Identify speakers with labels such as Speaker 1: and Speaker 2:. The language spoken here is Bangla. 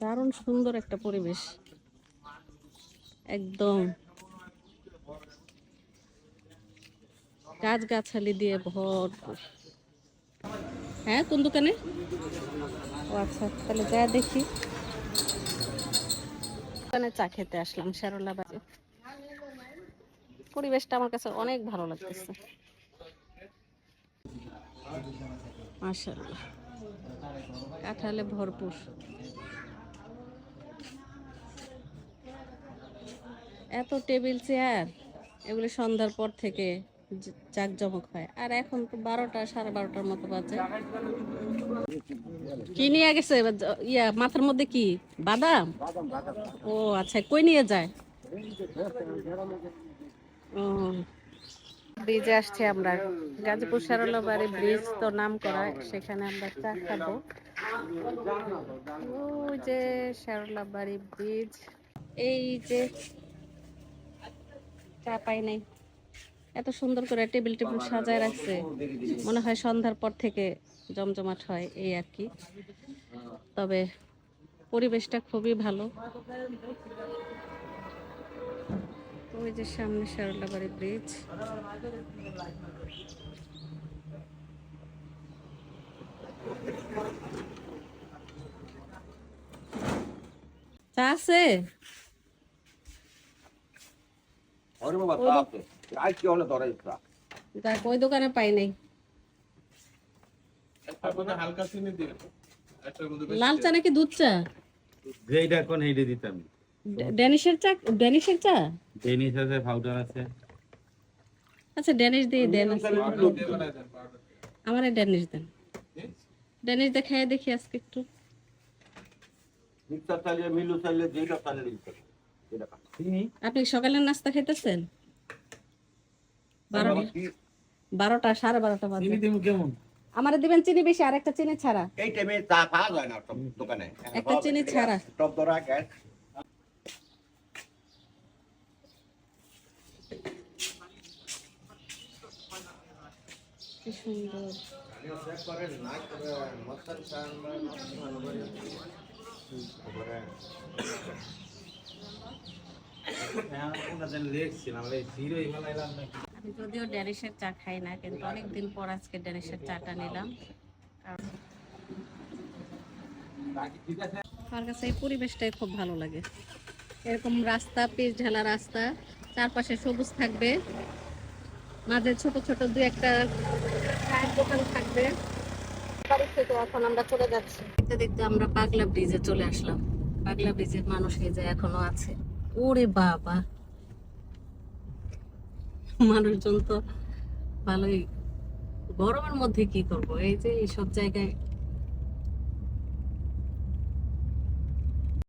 Speaker 1: দারুণ সুন্দর একটা পরিবেশ, একদম গাছগাছালি দিয়ে ভরপুর। হ্যাঁ, কোন দোকানে? ও আচ্ছা, তাহলে যা দেখি। দোকানে চা খেতে আসলাম শেরলা বাজে। পরিবেশটা আমার কাছে অনেক ভালো লাগতেছে, মাশাআল্লাহ। কাঁঠালে ভরপুর। এত টেবিল চেয়ার, এগুলি সন্ধ্যার পর থেকে জাঁকজমক হয়। আর এখন তো 12টা 12:30টার মতো বাজে। কি নিয়ে গেছে ইয়া মাথার মধ্যে? কি বাদাম? ও আচ্ছা, কই নিয়ে যায়? ও, ব্রিজে আসছি আমরা। গাজীপুর শেরলা বাড়ি ব্রিজ তো নাম করা, সেখানে আমরা চা খাবো। ওই যে শেরলা বাড়ি ব্রিজ, এই যে চা পাই নাই। এত সুন্দর করে টেবিল টেবিল সাজায় রাখছে, মনে হয় সন্ধ্যার পর থেকে জমজমাট হয় এই আর কি। তবে পরিবেশটা খুবই ভালো। ওই যে সামনে শেরলা বাড়ি ব্রিজ। চা আছে? ওই দোকানে পাই নাই। লাল চা নাকি দুধ চা? ড্যানিশের চা? ড্যানিশের চা?
Speaker 2: ডেনিশ আছে, পাউডার আছে।
Speaker 1: আচ্ছা, ড্যানিশ দিয়ে দেন। আমার ড্যানিশ দেন। ড্যানিশ দেখায় দেখি আজকে একটু। আপনি সকালের নাস্তা খাইতেছেন? 12টা 12:30 বাজে। আমারে দিবেন চিনি বেশি, আর একটা চিনি ছাড়া।
Speaker 3: এই টাইমে চা পাওয়া যায় না দোকানে,
Speaker 1: একটা চিনি ছাড়া।
Speaker 3: টপ ধরা গ্যাস।
Speaker 1: কি সুন্দর। আমি যদিও ড্যানিশের চা খাই না, কিন্তু অনেকদিন পর আজকে ড্যানিশের চাটা নিলাম। আমার কাছে এই পরিবেশটাই খুব ভালো লাগে। এরকম রাস্তা, পিচ ঢালা রাস্তা, চারপাশে সবুজ থাকবে, মাঝে ছোট ছোট দুই একটা চায়ের দোকান থাকবে। বাড়ি থেকে এখন আমরা চলে যাচ্ছি। দেখতে দেখতে আমরা পাগলা ব্রিজে চলে আসলাম। পাগলা ব্রিজের মানুষ এই যে এখনো আছে। ওরে বাবা, মানুষজন তো ভালোই। গরমের মধ্যে কি করব, এই যে এইসব জায়গায়